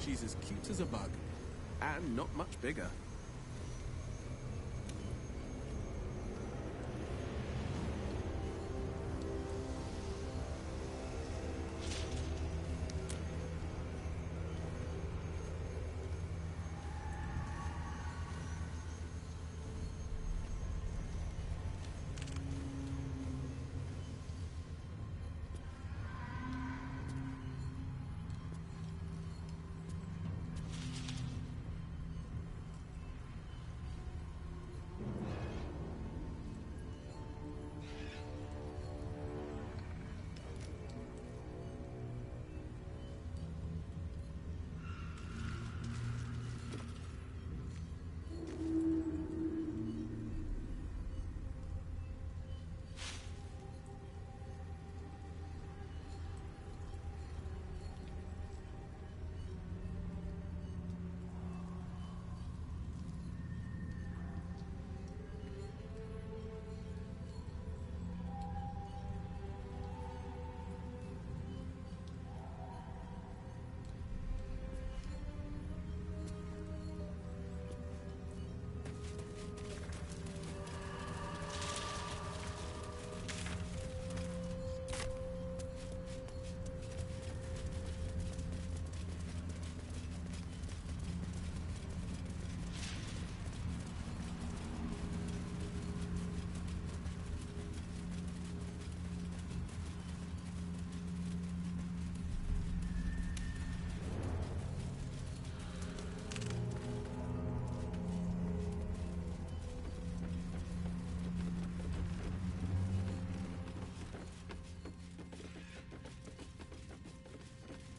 She's as cute as a bug, and not much bigger.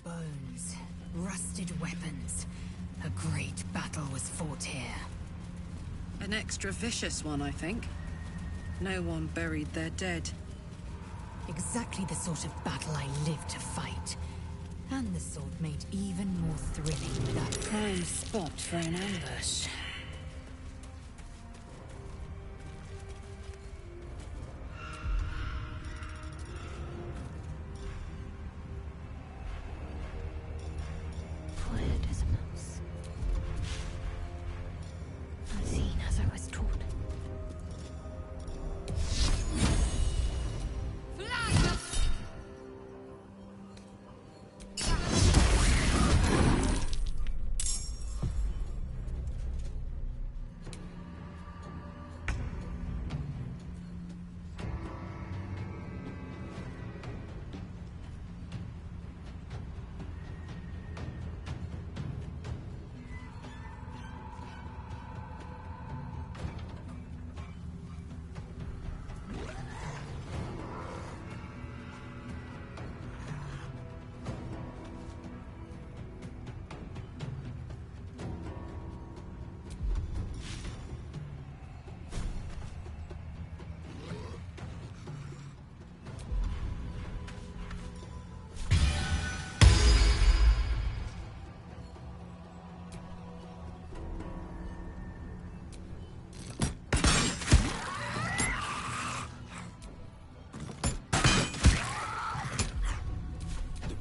Bones, rusted weapons. A great battle was fought here. An extra vicious one, I think. No one buried their dead. Exactly the sort of battle I lived to fight. And the sort made even more thrilling with that Prime spot for an ambush. quiet as a mouse. Unseen as I was taught.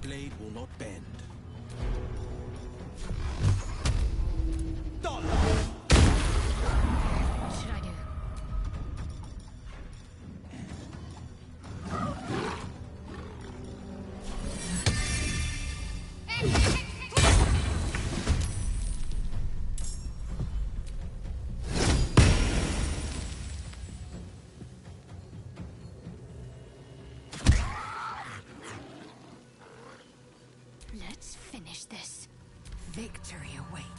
Blade will not bend. What should I do? Let's finish this. Victory awaits.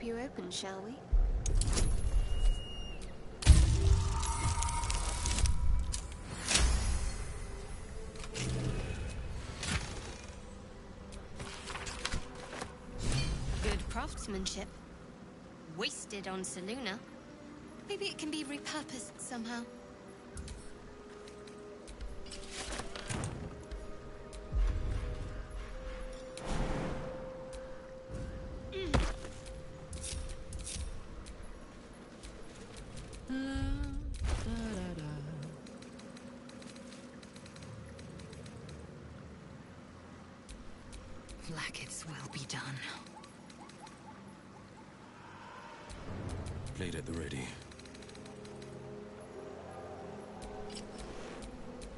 you open, shall we? Good craftsmanship. Wasted on Selûne. Maybe it can be repurposed somehow. Blackets will be done. Blade at the ready.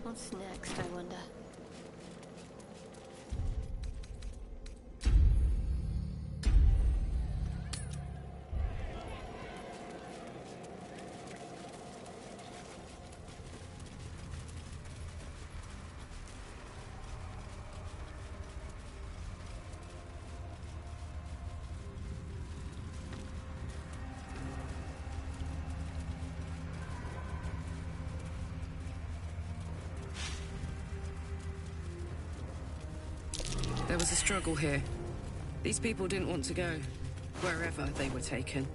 What's next, I wonder? There was a struggle here. These people didn't want to go, wherever they were taken.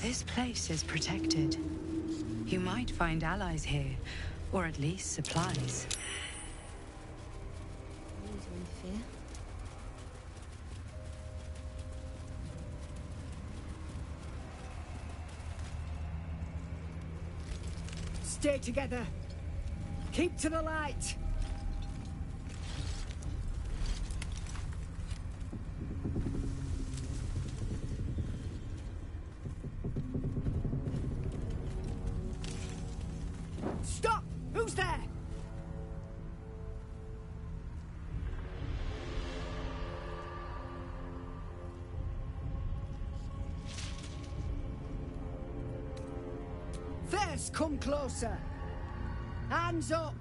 This place is protected. You might find allies here, or at least supplies. Need to interfere. Stay together. Keep to the light. Stop! Who's there? First, come closer. Hands up!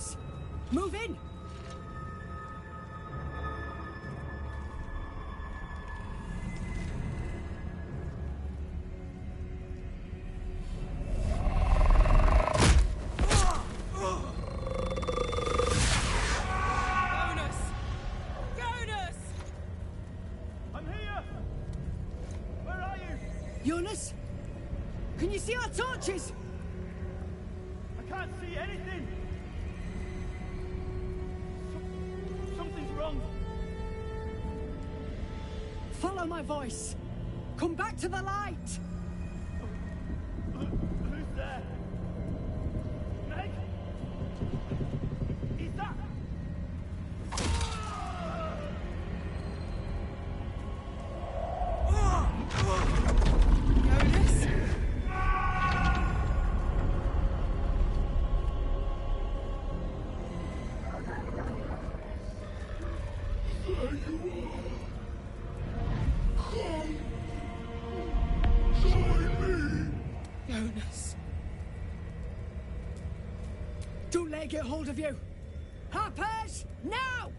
Baldurs! Move in! Jonas? Can you see our torches? I can't see anything! Something's wrong! Follow my voice! Come back to the light! Who's there? Meg? Is that... Jonas. Don't let it get hold of you! Harpers! Now!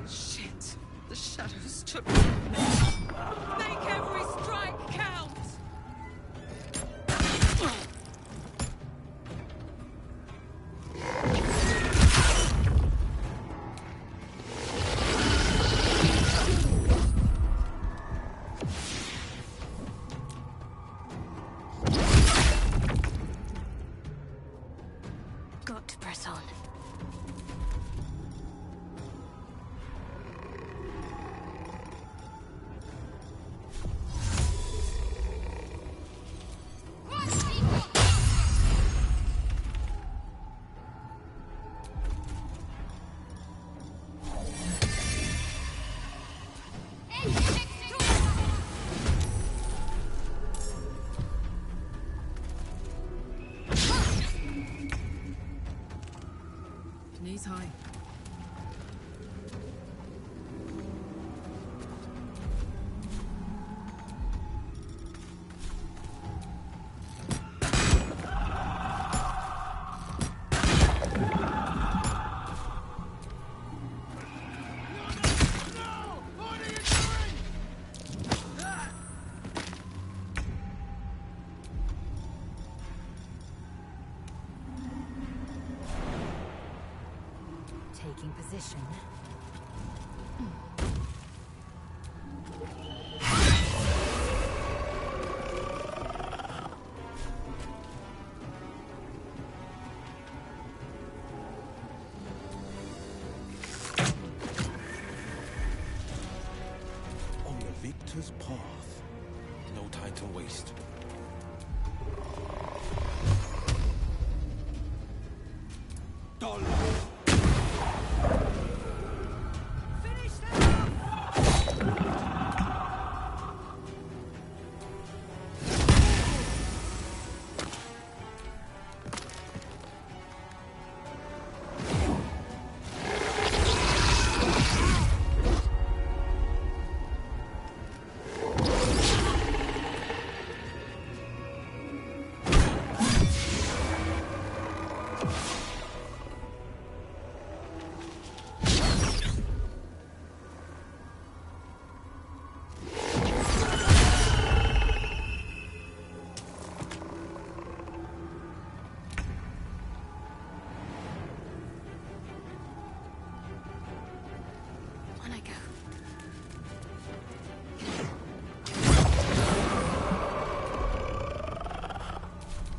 Shit. The shadows took me. Make every strike count! Got to press on. Knees high. Taking position. On the victor's path. No time to waste. Finish them off! On I go.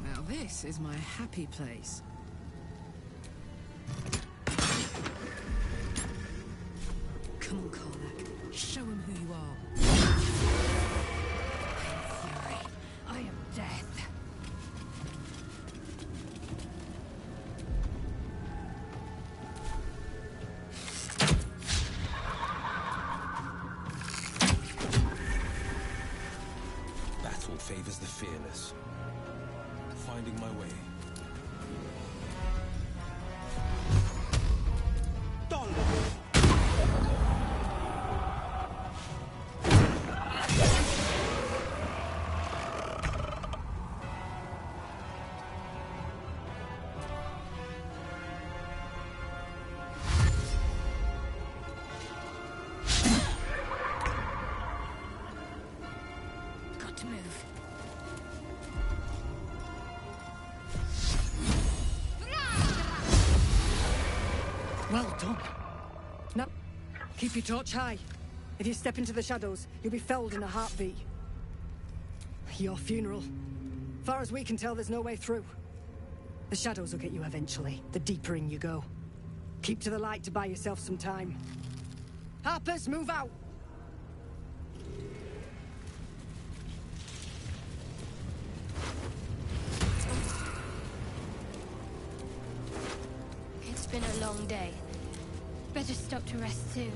Now this is my happy place. Come on, Cleric. Show him who you are. Fury. I am death. Battle favors the fearless. Finding my way. Dollar! Well done. Now, keep your torch high. If you step into the shadows, you'll be felled in a heartbeat. Your funeral. Far as we can tell, there's no way through. The shadows will get you eventually, the deeper in you go. Keep to the light to buy yourself some time. Harpers, move out! It's been a long day. Better stop to rest soon.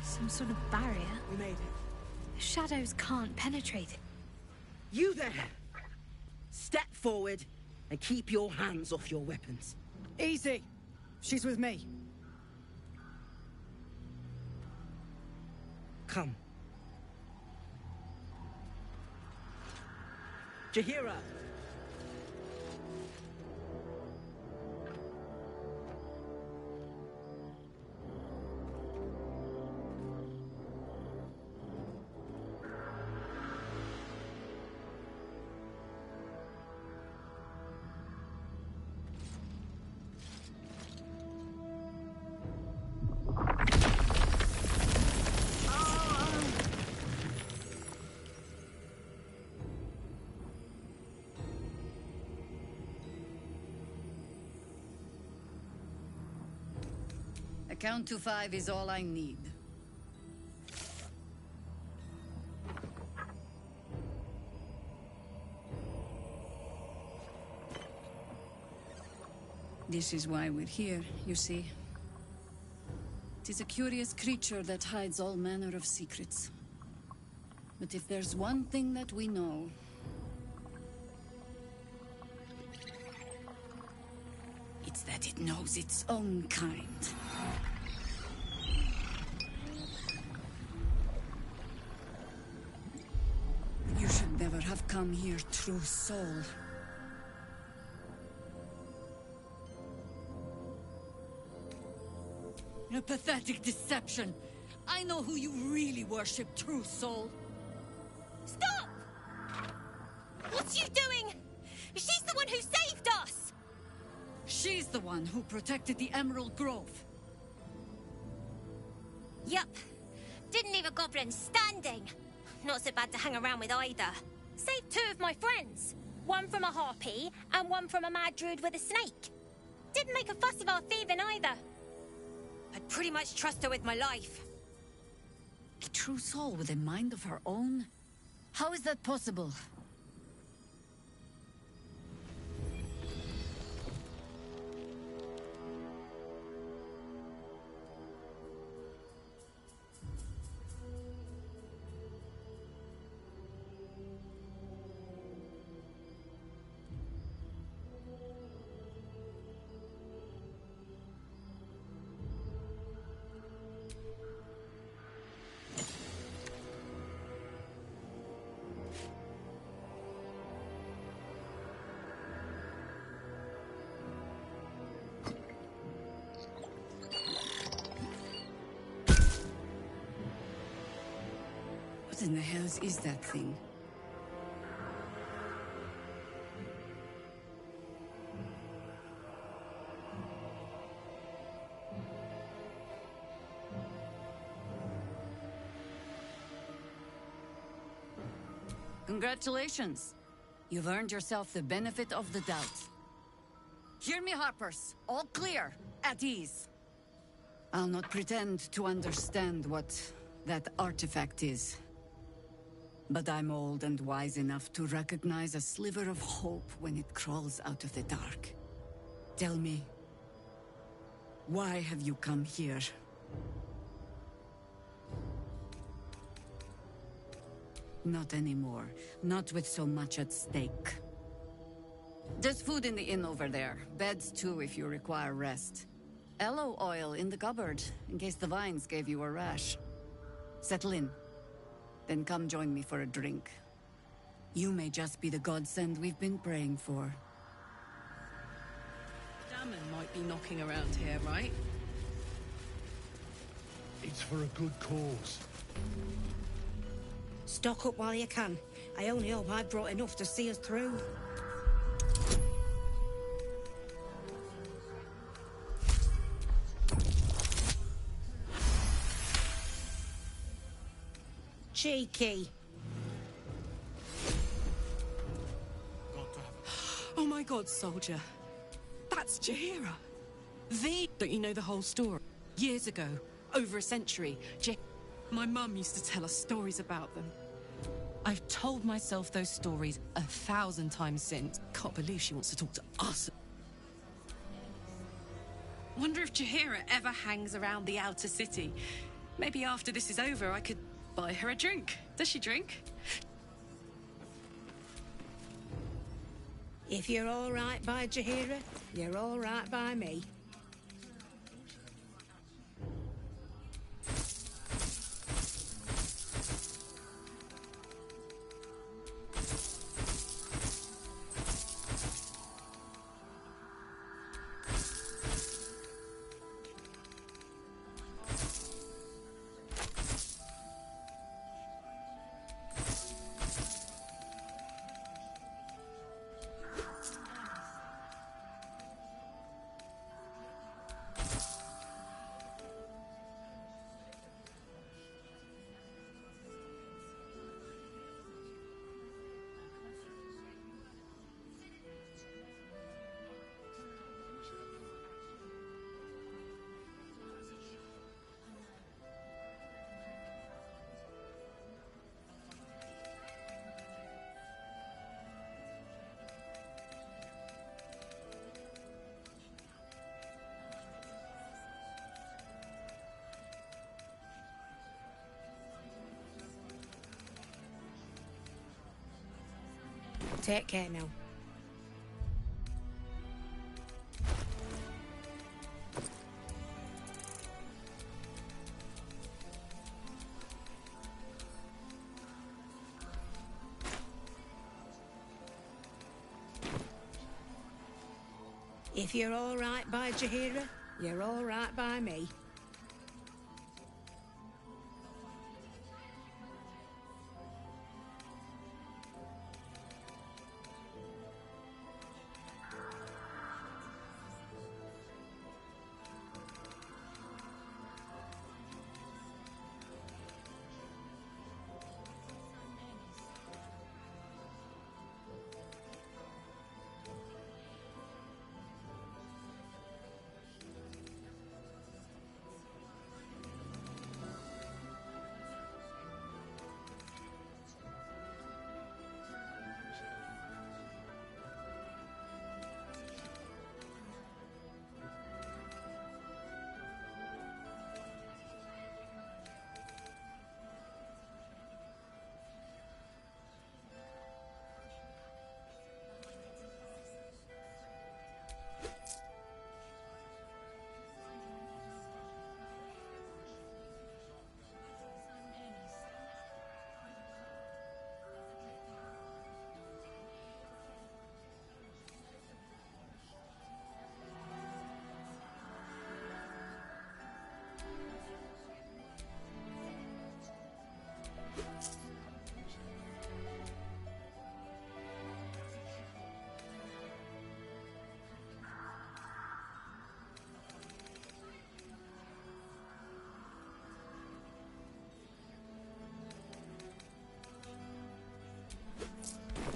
Some sort of barrier. We made it. The shadows can't penetrate it. You there! Step forward and keep your hands off your weapons. Easy. She's with me. Come. Jahira! A count to 5 is all I need. This is why we're here, you see. It is a curious creature that hides all manner of secrets. But if there's one thing that we know, it's that it knows its own kind. You should never have come here, true soul. A pathetic deception. I know who you really worship, true soul. Stop! What's you doing? She's the one who saved us! She's the one who protected the Emerald Grove. Yup. Didn't leave a goblin standing. Not so bad to hang around with either. Saved 2 of my friends. One from a harpy, and one from a mad druid with a snake. Didn't make a fuss of our thieving either. I'd pretty much trust her with my life. A true soul with a mind of her own? How is that possible? What in the hells is that thing? Congratulations. You've earned yourself the benefit of the doubt. Hear me, Harpers. All clear. At ease. I'll not pretend to understand what that artifact is. But I'm old and wise enough to recognize a sliver of hope when it crawls out of the dark. Tell me, why have you come here? Not anymore. Not with so much at stake. There's food in the inn over there. Beds too if you require rest. Aloe oil in the cupboard, in case the vines gave you a rash. Settle in. Then come join me for a drink. You may just be the godsend we've been praying for. Damon might be knocking around here, right? It's for a good cause. Stock up while you can. I only hope I brought enough to see us through. Cheeky. Oh my god, soldier. That's Jaheira. Don't you know the whole story? Years ago, over a century, my mum used to tell us stories about them. I've told myself those stories 1,000 times since. Can't believe she wants to talk to us. Wonder if Jaheira ever hangs around the outer city. Maybe after this is over, I could buy her a drink. Does she drink? If you're all right by Jaheira, you're all right by me. Take care now. If you're all right by Jaheira, you're all right by me.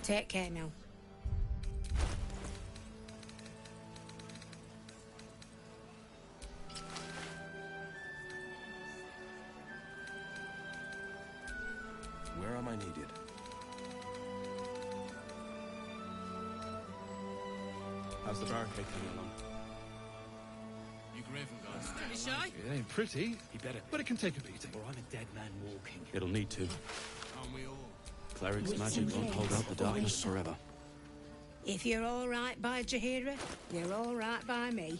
Take care now. Where am I needed? How's the barricade coming along? You Graven guys. You shy? It ain't pretty, but it can take a beating. Or I'm a dead man walking. It'll need to. Aren't we all? Cleric's magic won't hold out the darkness forever. If you're all right by Jaheira, you're all right by me.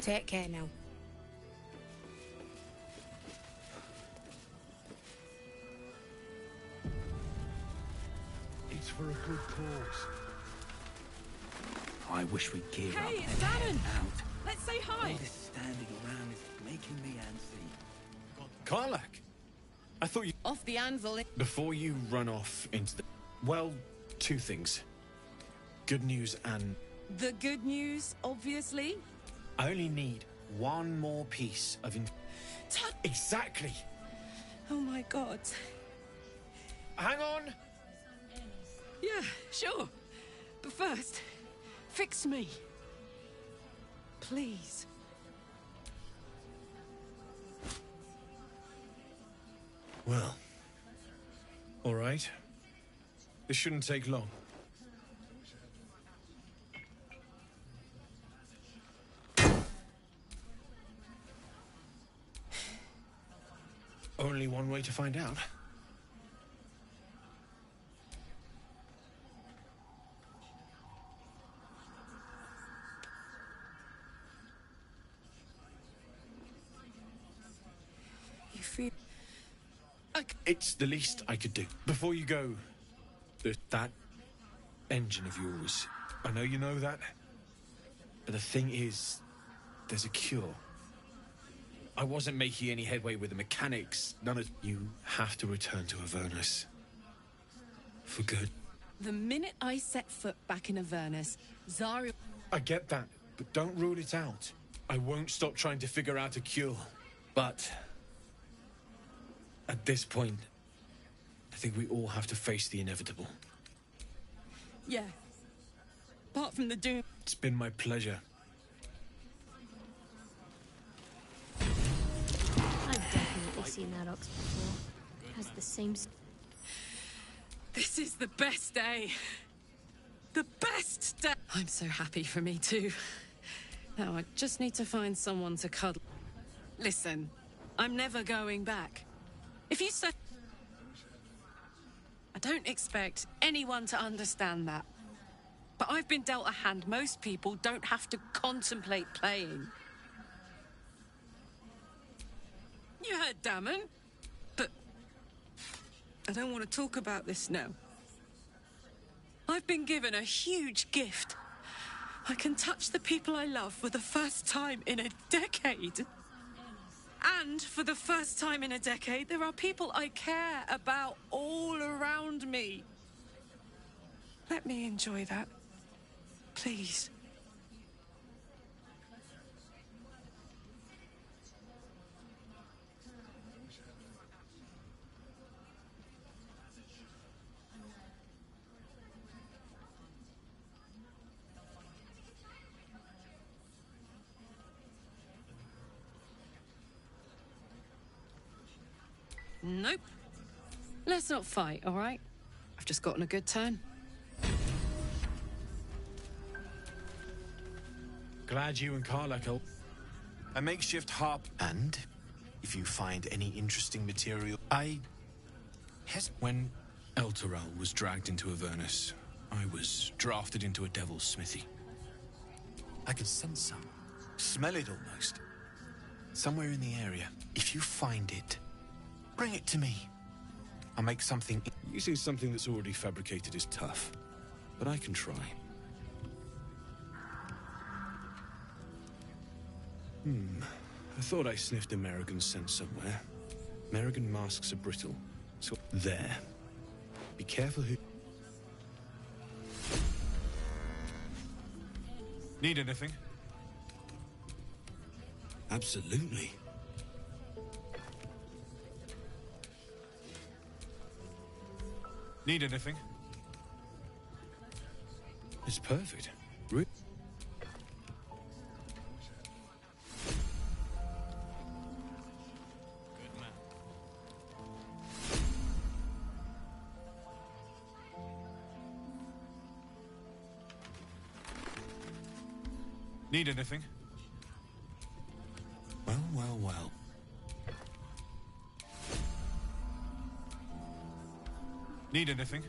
Take care now. It's for a good cause. I wish we'd give up Hey, and it's Damon! head out. Let's say hi! All this standing around is making me antsy. Karlak! I thought you... Off the anvil. Before you run off into the... Well, two things. Good news and... The good news, obviously. I only need one more piece of... Exactly! Oh my god. Hang on! Yeah, sure. But first, fix me. Please. Well... All right. This shouldn't take long. Only one way to find out. You feel... It's the least I could do. Before you go, that engine of yours, I know you know that, but the thing is, there's a cure. I wasn't making any headway with the mechanics. None of you have to return to Avernus. For good. The minute I set foot back in Avernus, Zariel... I get that, but don't rule it out. I won't stop trying to figure out a cure. But... at this point, I think we all have to face the inevitable. Yeah. Apart from the doom... It's been my pleasure. I've definitely seen that ox before. It has the same... This is the best day. The best day! I'm so happy for me too. Now I just need to find someone to cuddle. Listen, I'm never going back. If you say... I don't expect anyone to understand that. But I've been dealt a hand most people don't have to contemplate playing. You heard Damon. But... I don't want to talk about this now. I've been given a huge gift. I can touch the people I love for the first time in a decade. And for the first time in a decade, there are people I care about all around me. Let me enjoy that. Please. Nope. Let's not fight, all right? I've just gotten a good turn. Glad you and Karlak are... A makeshift harp. And if you find any interesting material... When Elturel was dragged into Avernus, I was drafted into a devil's smithy. I can sense some. Smell it almost. Somewhere in the area. If you find it, bring it to me. I'll make something... Using something that's already fabricated is tough, but I can try. I thought I sniffed American scent somewhere. American masks are brittle. So, there. Be careful who... Need anything? Absolutely. Need anything? It's perfect. Need anything? Well, well, well. Need anything?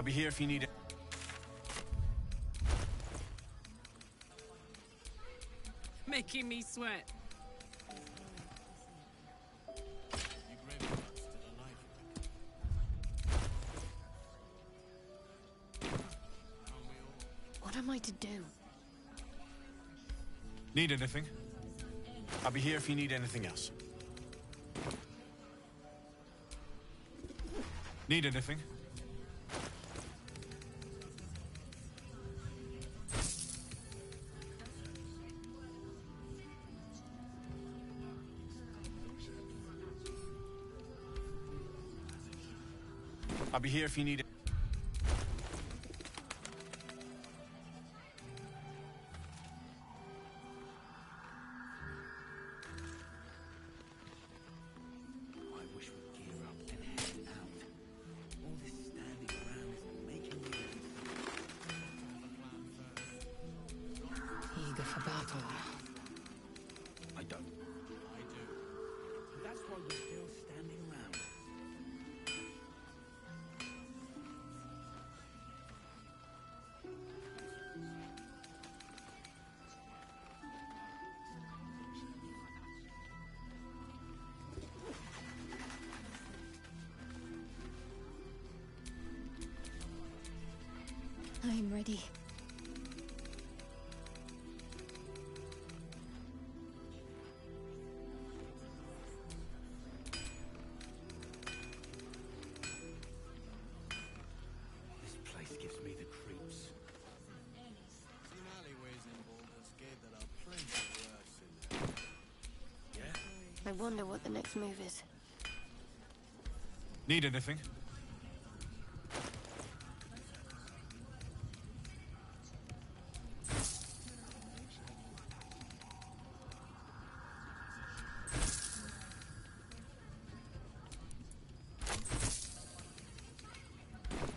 I'll be here if you need it. Making me sweat. You Graven guards still alive? Aren't we all? What am I to do? Need anything? I'll be here if you need anything else. Need anything? I'll be here if you need it. I wish we'd gear up and head out. All this standing around is making me Eager for battle. I don't. I do. That's why we're still standing around. I'm ready. This place gives me the creeps. Seen alleyways in Baldurs Gate that are plenty worse in there. Yeah? I wonder what the next move is. Need anything?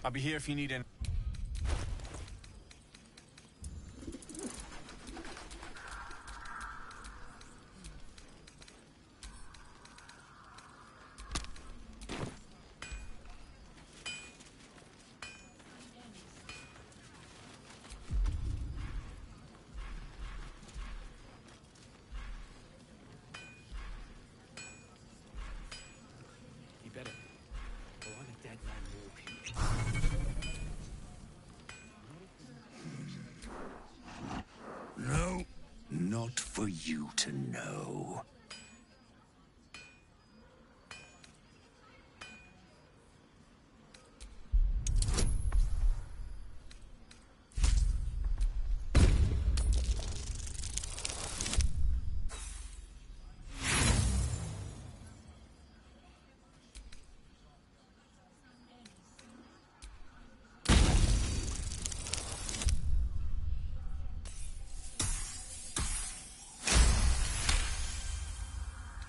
I'll be here if you need any. You better. Or I'm a dead man walking. No, not for you to know.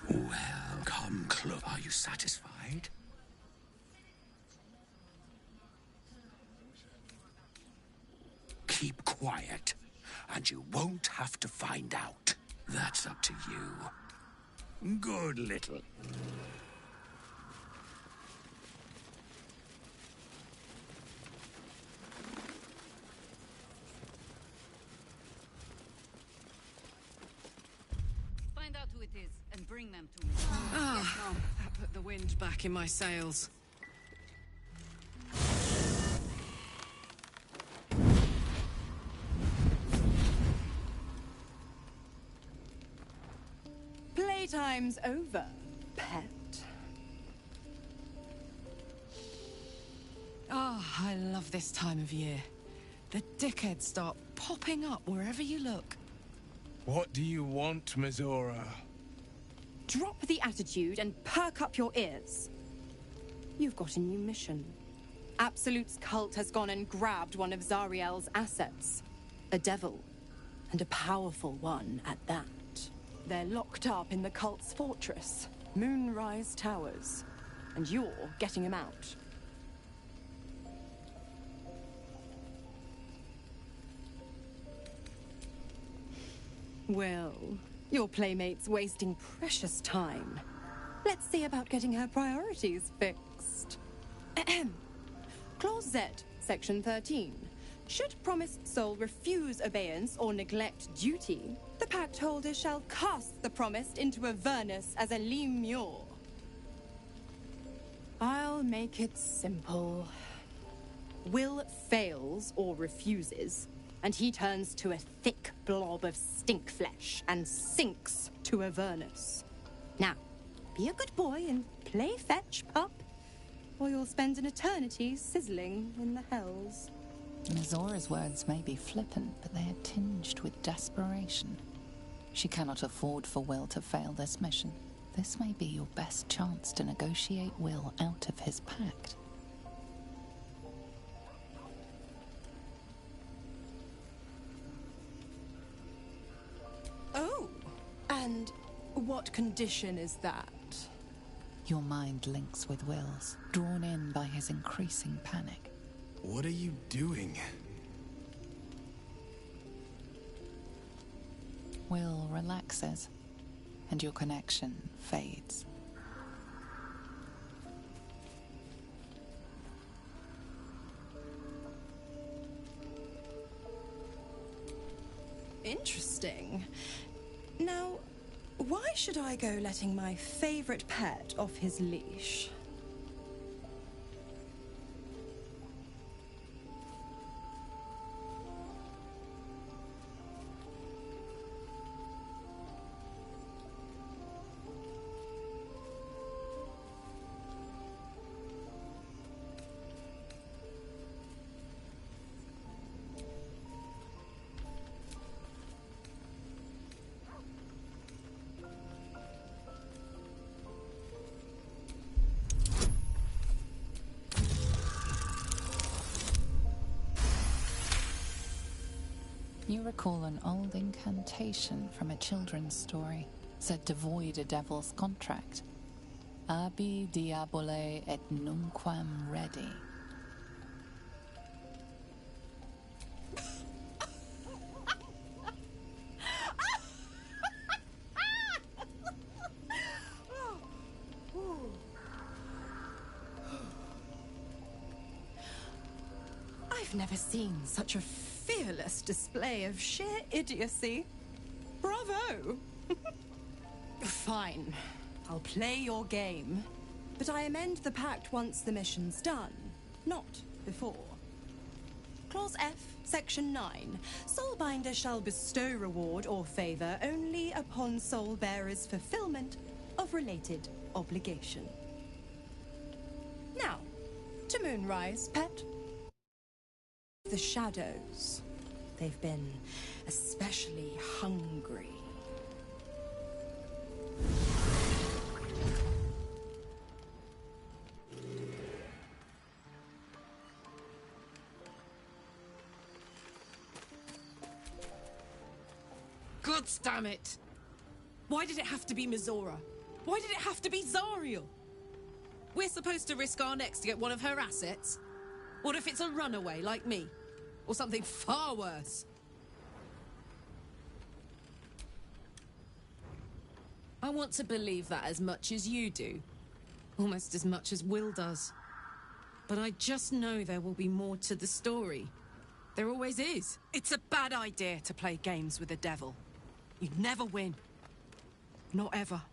Well, come close. Are you satisfied? Keep quiet, and you won't have to find out. That's up to you. Good little. Find out who it is and bring them to me. That put the wind back in my sails. Playtime's over, pet. I love this time of year. The dickheads start popping up wherever you look. What do you want, Mizora? Drop the attitude and perk up your ears. You've got a new mission. Absolute's cult has gone and grabbed one of Zariel's assets. A devil. And a powerful one at that. They're locked up in the cult's fortress, Moonrise Towers. And you're getting him out. Well, your playmate's wasting precious time. Let's see about getting her priorities fixed. Clause Z Section 13. Should promised soul refuse obeyance or neglect duty, the pact holder shall cast the promised into Avernus as a lemure. I'll make it simple. Will fails or refuses, and he turns to a thick blob of stink flesh and sinks to Avernus. Now, be a good boy and play fetch, pup, or you'll spend an eternity sizzling in the hells. Mizora's words may be flippant, but they are tinged with desperation. She cannot afford for Will to fail this mission. This may be your best chance to negotiate Will out of his pact. Oh, and what condition is that? Your mind links with Will's, drawn in by his increasing panic. What are you doing? Will relaxes, and your connection fades. Interesting. Now, why should I go letting my favorite pet off his leash? You recall an old incantation from a children's story, said to void a devil's contract. Abi diabole et nunquam redi. I've never seen such a fearless display of sheer idiocy. Bravo! Fine. I'll play your game. But I amend the pact once the mission's done, not before. Clause F, Section 9. Soulbinder shall bestow reward or favor only upon soul bearer's fulfillment of related obligation. Now, to Moonrise, pet. The shadows. They've been especially hungry. God damn it! Why did it have to be Mizora? Why did it have to be Zariel? We're supposed to risk our necks to get one of her assets? What if it's a runaway like me? Or something far worse? I want to believe that as much as you do. Almost as much as Will does. But I just know there will be more to the story. There always is. It's a bad idea to play games with the devil. You'd never win. Not ever.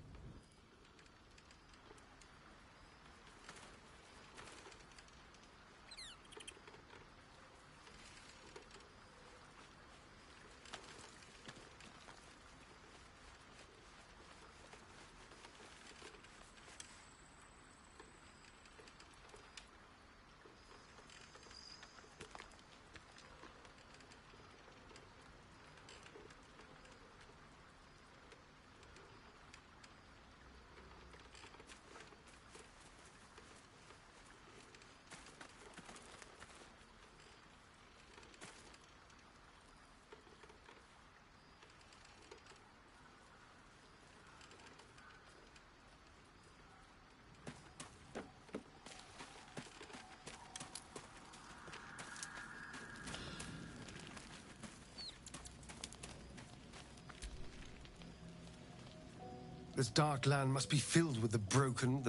This dark land must be filled with the broken,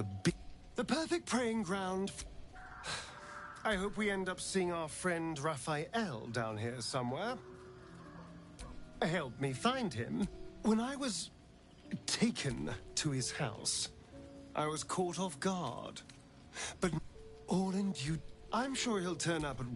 the perfect preying ground. I hope we end up seeing our friend Raphael down here somewhere. Help me find him. When I was taken to his house, I was caught off guard. But all in due... I'm sure he'll turn up at...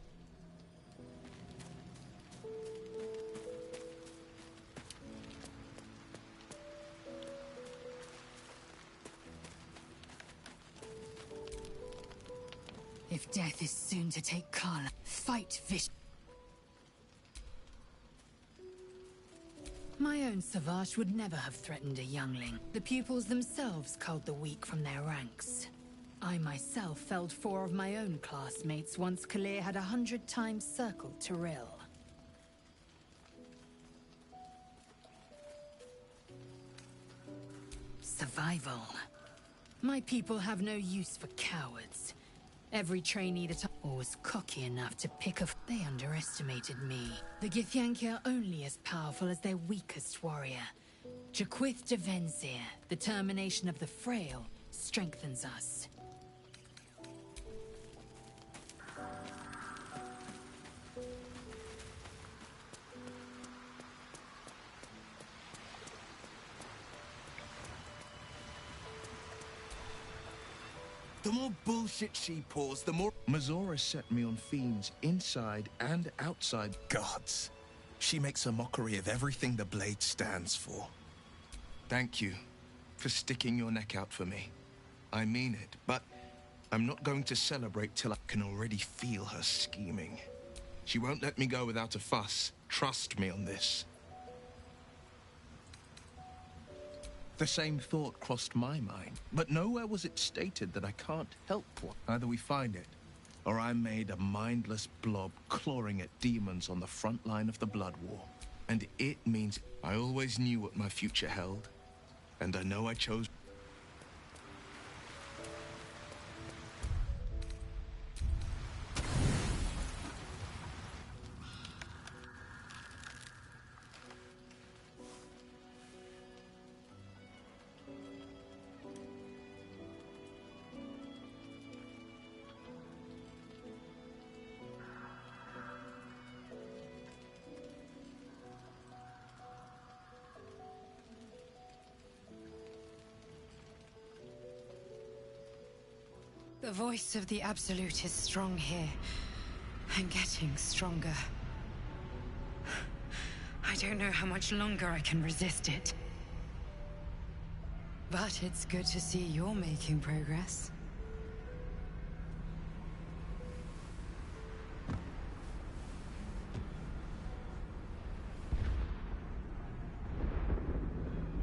If death is soon to take Carla, fight Vish. My own Savage would never have threatened a youngling. The pupils themselves culled the weak from their ranks. I myself felled 4 of my own classmates once Kalir had 100 times circled Tyrell. Survival. My people have no use for cowards. Every trainee that I was cocky enough to pick a... They underestimated me. The Githyanki are only as powerful as their weakest warrior. Jaquith de Venzir, the termination of the frail, strengthens us. The more bullshit she pours, the more... Mazora set me on fiends inside and outside. Gods. She makes a mockery of everything the blade stands for. Thank you for sticking your neck out for me. I mean it, but I'm not going to celebrate till I can already feel her scheming. She won't let me go without a fuss. Trust me on this. The same thought crossed my mind, but nowhere was it stated that I can't help one. Either we find it, or I'm made a mindless blob clawing at demons on the front line of the Blood War. And it means I always knew what my future held, and I know I chose... The voice of the Absolute is strong here, and getting stronger. I don't know how much longer I can resist it. But it's good to see you're making progress.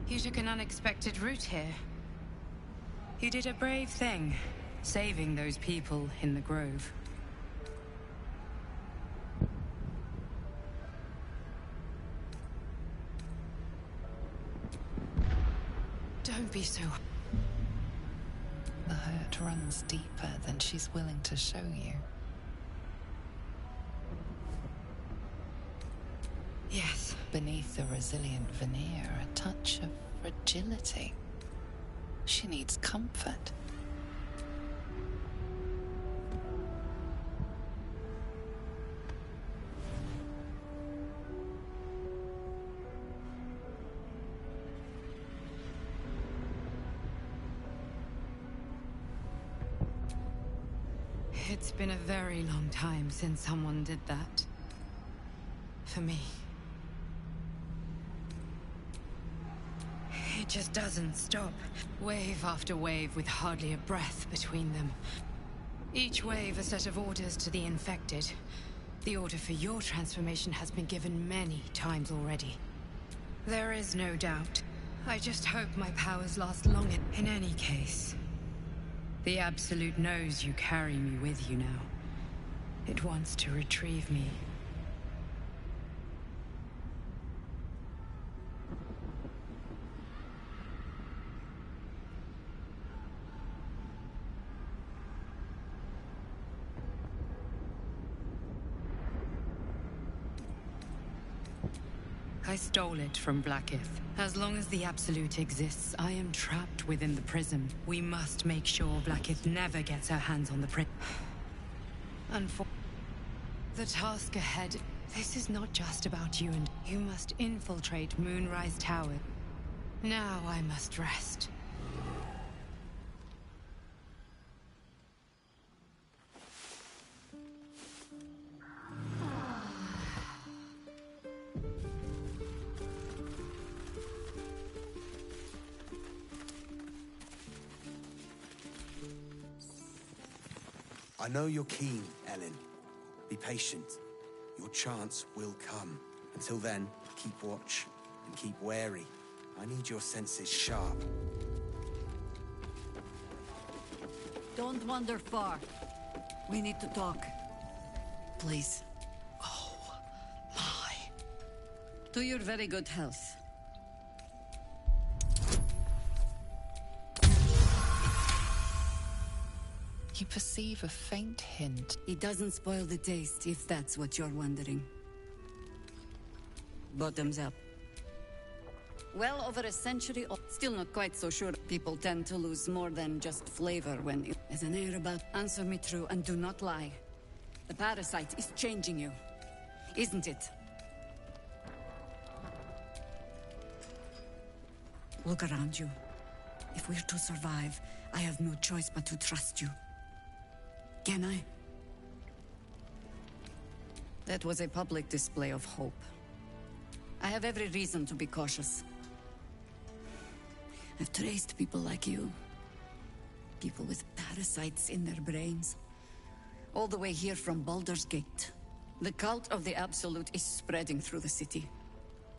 You took an unexpected route here. You did a brave thing. Saving those people in the grove. Don't be so... The hurt runs deeper than she's willing to show you. Yes. Beneath the resilient veneer, a touch of fragility. She needs comfort. It's been a very long time since someone did that. For me. It just doesn't stop. Wave after wave with hardly a breath between them. Each wave a set of orders to the infected. The order for your transformation has been given many times already. There is no doubt. I just hope my powers last long in any case. The Absolute knows you carry me with you now. It wants to retrieve me. I stole it from Blackith. As long as the Absolute exists, I am trapped within the prism. We must make sure Blackith never gets her hands on the prism. The task ahead, this is not just about you, and you must infiltrate Moonrise Tower. Now I must rest. I know you're keen, Ellen. Be patient. Your chance will come. Until then, keep watch and keep wary. I need your senses sharp. Don't wander far. We need to talk. Please. Oh, my. To your very good health. You perceive a faint hint. It doesn't spoil the taste, if that's what you're wondering. Bottoms up. Well over a century, still not quite so sure. People tend to lose more than just flavor when there's an air about. Answer me true and do not lie. The parasite is changing you, isn't it? Look around you. If we're to survive, I have no choice but to trust you. Can I? That was a public display of hope. I have every reason to be cautious. I've traced people like you. People with parasites in their brains. All the way here from Baldur's Gate. The cult of the Absolute is spreading through the city.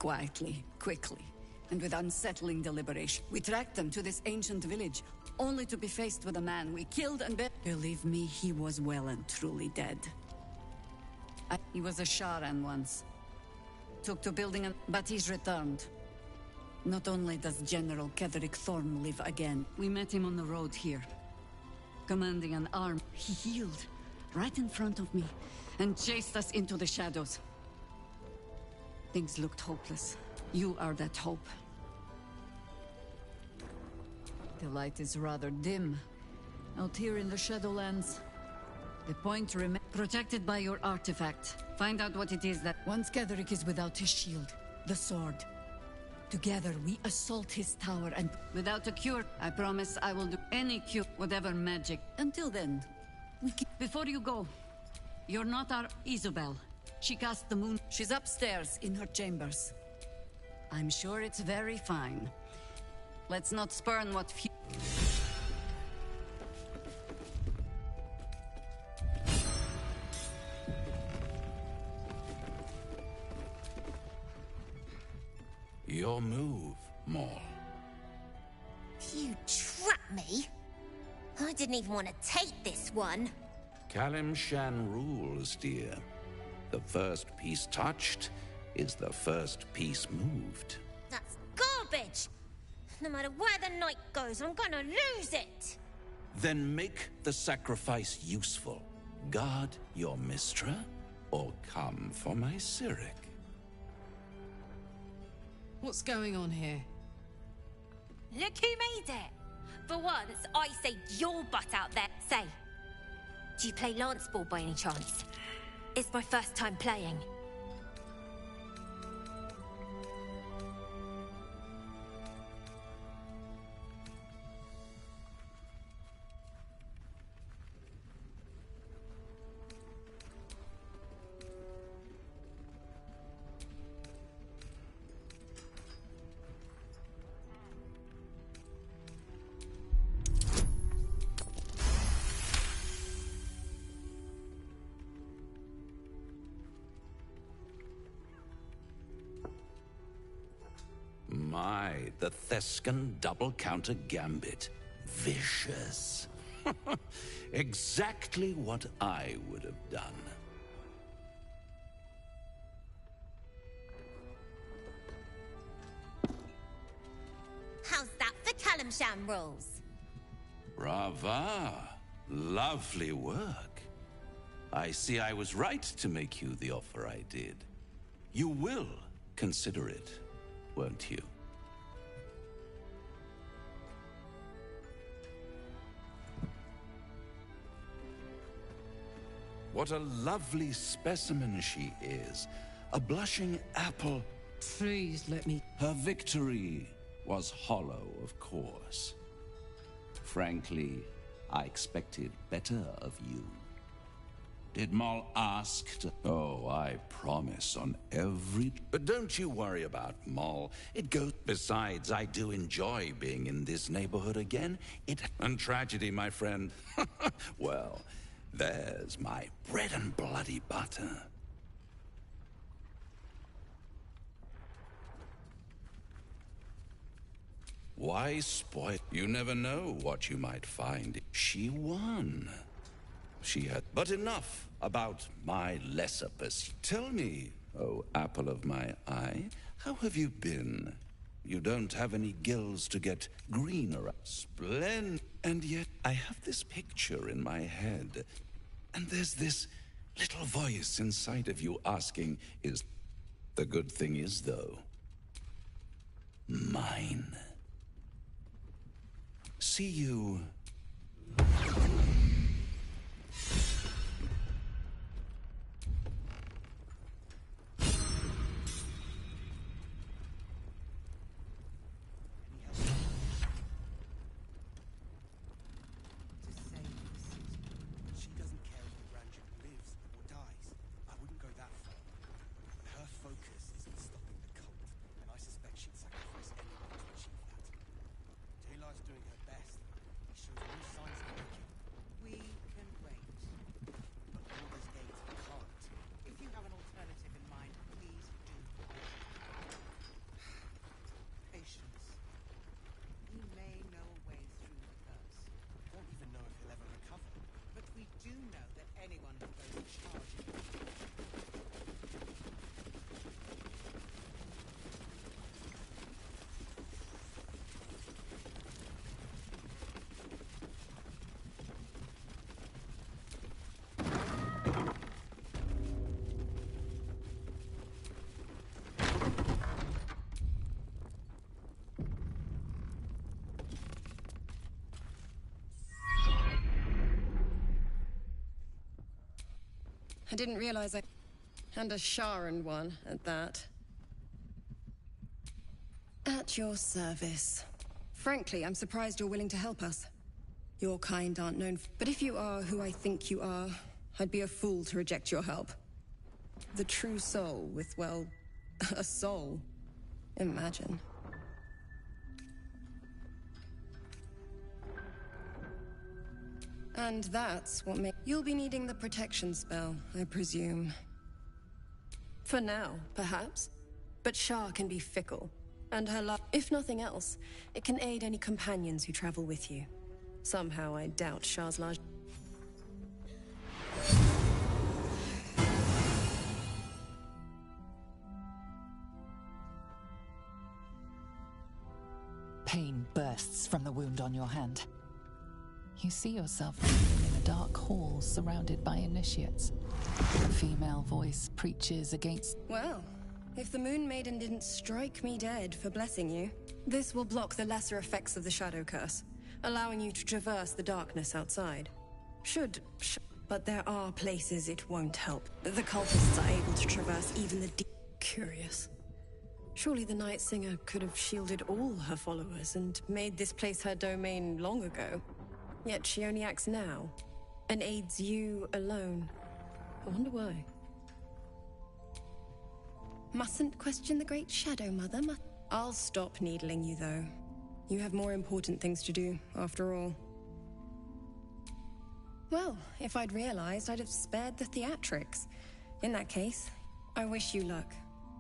Quietly, quickly, and with unsettling deliberation. We tracked them to this ancient village, only to be faced with a man we killed and Believe me, he was well and truly dead. He was a Sharan once. Took to building but he's returned. Not only does General Cleric Thorn live again, we met him on the road here. Commanding an arm, he healed, right in front of me, and chased us into the shadows. Things looked hopeless. You are that hope. The light is rather dim. Out here in the Shadowlands. The point remains protected by your artifact. Find out what it is that... Once Cleric is without his shield, the sword. Together we assault his tower and... Without a cure, I promise I will do any cure, whatever magic. Until then, before you go, you're not our Isobel. She cast the moon. She's upstairs in her chambers. I'm sure it's very fine. Let's not spurn what few... Your move, Maul. You trapped me? I didn't even want to take this one. Kalimshan rules, dear. The first piece touched is the first piece moved. That's garbage! No matter where the night goes, I'm gonna lose it! Then make the sacrifice useful. Guard your Mistra, or come for my Cleric. What's going on here? Look who made it! For once, I saved your butt out there. Say, do you play lance ball by any chance? It's my first time playing. My, the Thescan double counter gambit. Vicious. Exactly what I would have done. How's that for Kalimshan rules? Brava. Lovely work. I see I was right to make you the offer I did. You will consider it, won't you? What a lovely specimen she is. A blushing apple. Please let me... Her victory was hollow, of course. Frankly, I expected better of you. Did Maul ask to... Oh, I promise on every... But don't you worry about Maul. It goes... Besides, I do enjoy being in this neighborhood again. And tragedy, my friend. Well, there's my bread and bloody butter. Why spoil? You never know what you might find. She won. She had... But enough about my lesser pursuit. Tell me, oh apple of my eye, how have you been? You don't have any gills to get greener. Splendid. And yet, I have this picture in my head. And there's this little voice inside of you asking, is... The good thing is, though, mine. See you... She doesn't care if the Grand Duke lives or dies. I wouldn't go that far. Her focus is on stopping the cult, and I suspect she'd sacrifice anyone to achieve that. Taylor's doing her best. He shows no signs of breaking. We can wait. But Baldur's Gate can't. If you have an alternative in mind, please do. Patience. He may know a way through the curse. We don't even know if he'll ever recover. But we do know that anyone who goes charging. I didn't realize I... And a Sharon one, at that. At your service. Frankly, I'm surprised you're willing to help us. Your kind aren't known but if you are who I think you are, I'd be a fool to reject your help. The true soul with, well, a soul. Imagine. And that's what makes... You'll be needing the protection spell, I presume. For now, perhaps. But Shah can be fickle. And her love... If nothing else, it can aid any companions who travel with you. Somehow I doubt Shah's large... Pain bursts from the wound on your hand. You see yourself kneeling in a dark hall surrounded by initiates. A female voice preaches against... Well, if the Moon Maiden didn't strike me dead for blessing you, this will block the lesser effects of the Shadow Curse, allowing you to traverse the darkness outside. But there are places it won't help. The cultists are able to traverse even the deep... Curious. Surely the Night Singer could have shielded all her followers and made this place her domain long ago. Yet she only acts now, and aids you alone. I wonder why. Mustn't question the Great Shadow Mother, I'll stop needling you, though. You have more important things to do, after all. Well, if I'd realized, I'd have spared the theatrics. In that case, I wish you luck.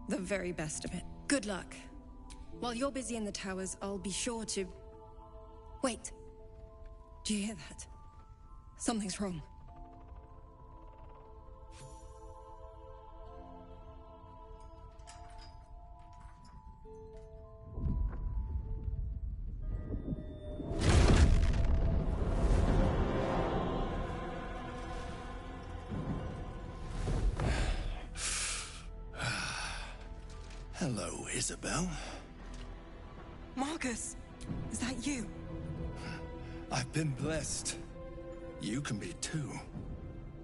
The very best of it. Good luck. While you're busy in the towers, I'll be sure to... Wait. Do you hear that? Something's wrong. Hello, Isabel. Marcus, is that you? I've been blessed. You can be too.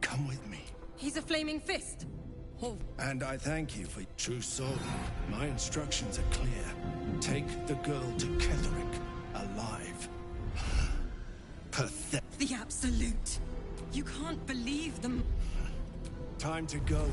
Come with me. He's a flaming fist. Oh. And I thank you for true soul. My instructions are clear. Take the girl to Cleric alive. Pathetic. The Absolute. You can't believe them. Time to go.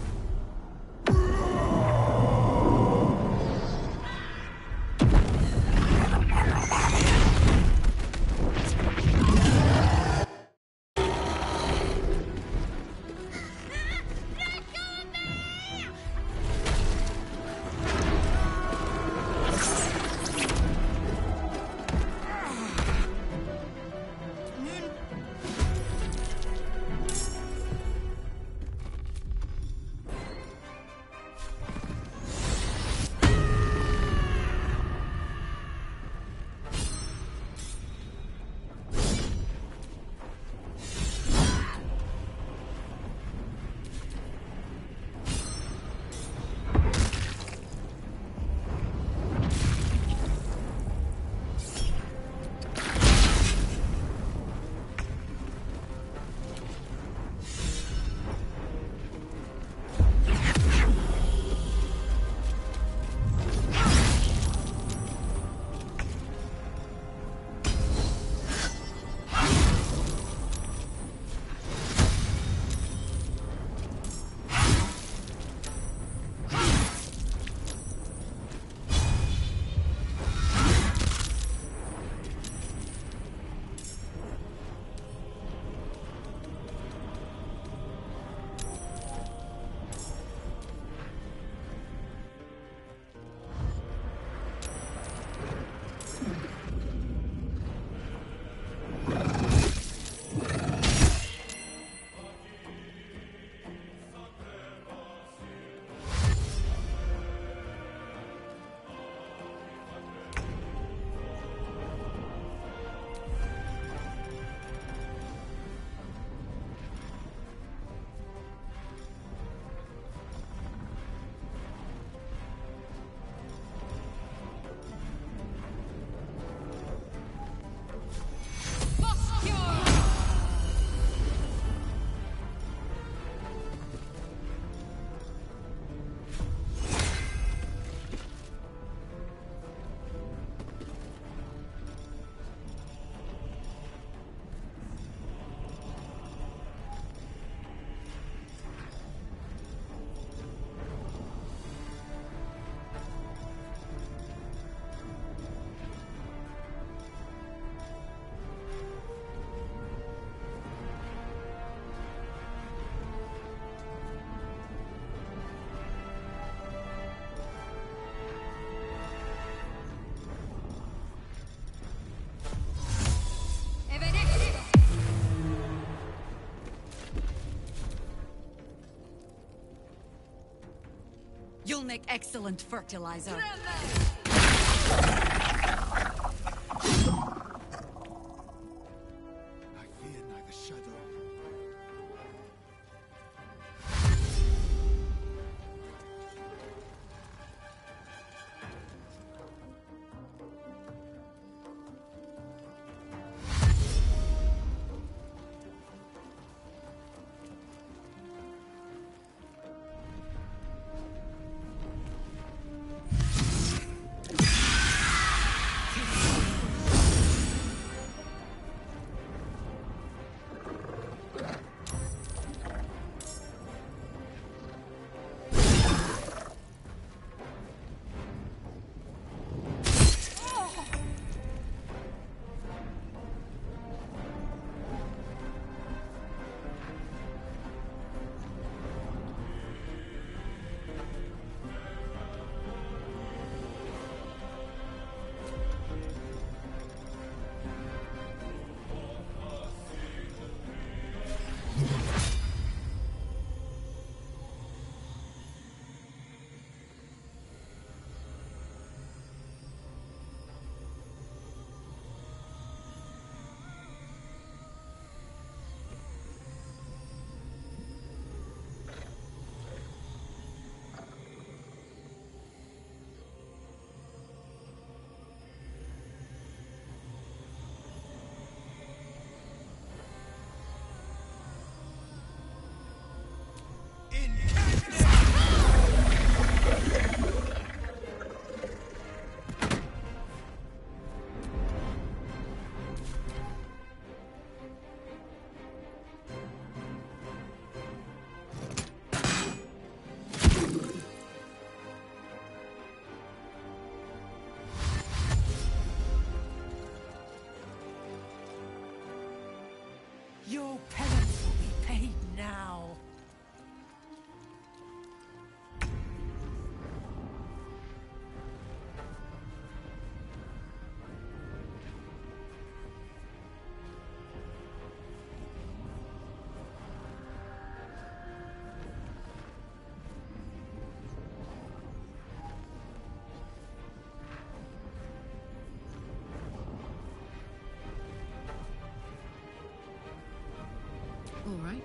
You'll make excellent fertilizer. I fear neither shadow. All right.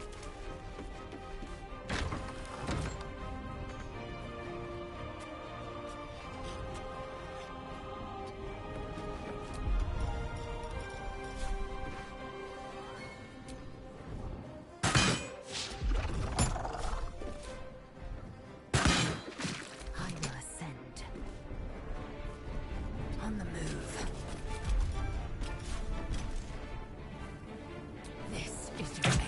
I will ascend. On the move. This is your end.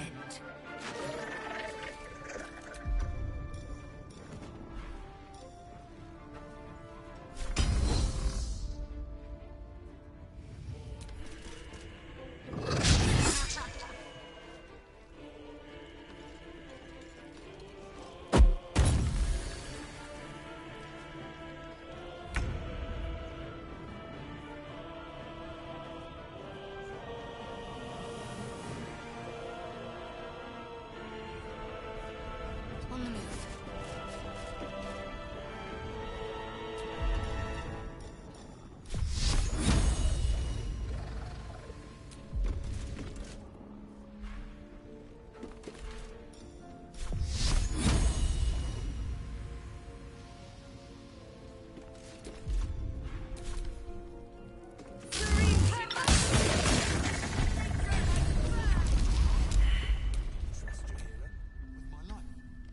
On the move.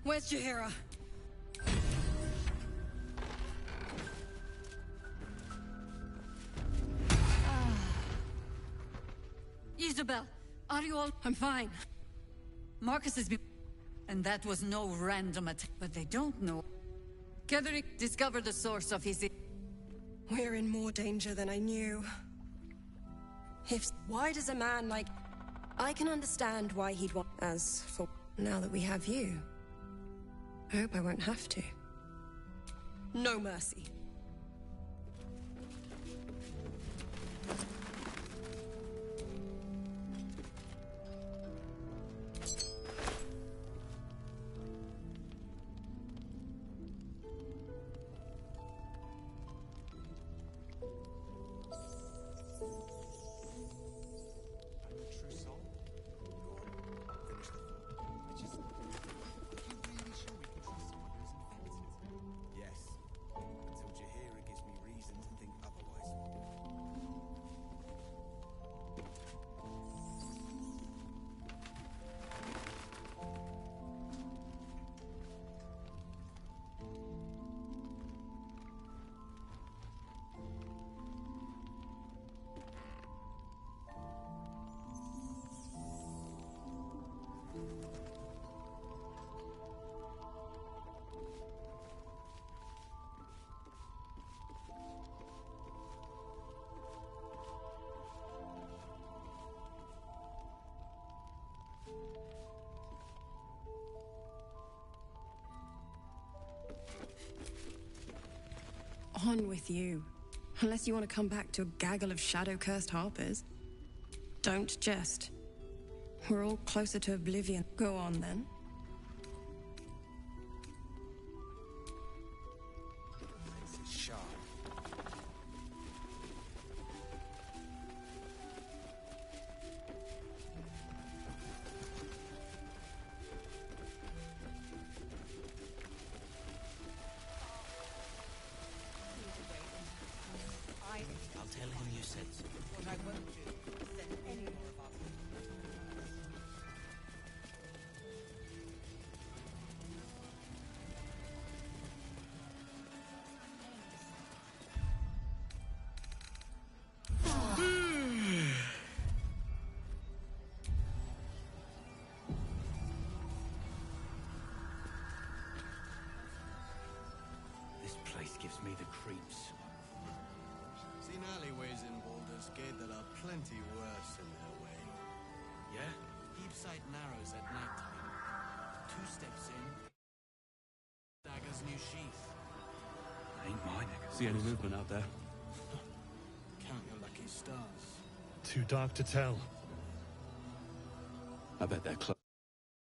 Where's Jaheira? Isabel, are you all? I'm fine. Marcus has been... And that was no random attack. But they don't know. Cleric discovered the source of his... We're in more danger than I knew. Why does a man like... I can understand why he'd want... As for... Now that we have you... I hope I won't have to. No mercy. Yes, until Jaheira gives me reason to think otherwise. On with you. Unless you want to come back to a gaggle of shadow-cursed harpers. Don't jest. We're all closer to oblivion. Go on, then. This is sharp. I'll tell him you said so. What I won't do is send any more of our... This place gives me the creeps. Seen alleyways in Baldurs Gate that are plenty worse in their way. Yeah? Deep sight narrows at night time. 2 steps in. Dagger's new sheath. Ain't mine. See any movement out there? Count your lucky stars. Too dark to tell. I bet they're close.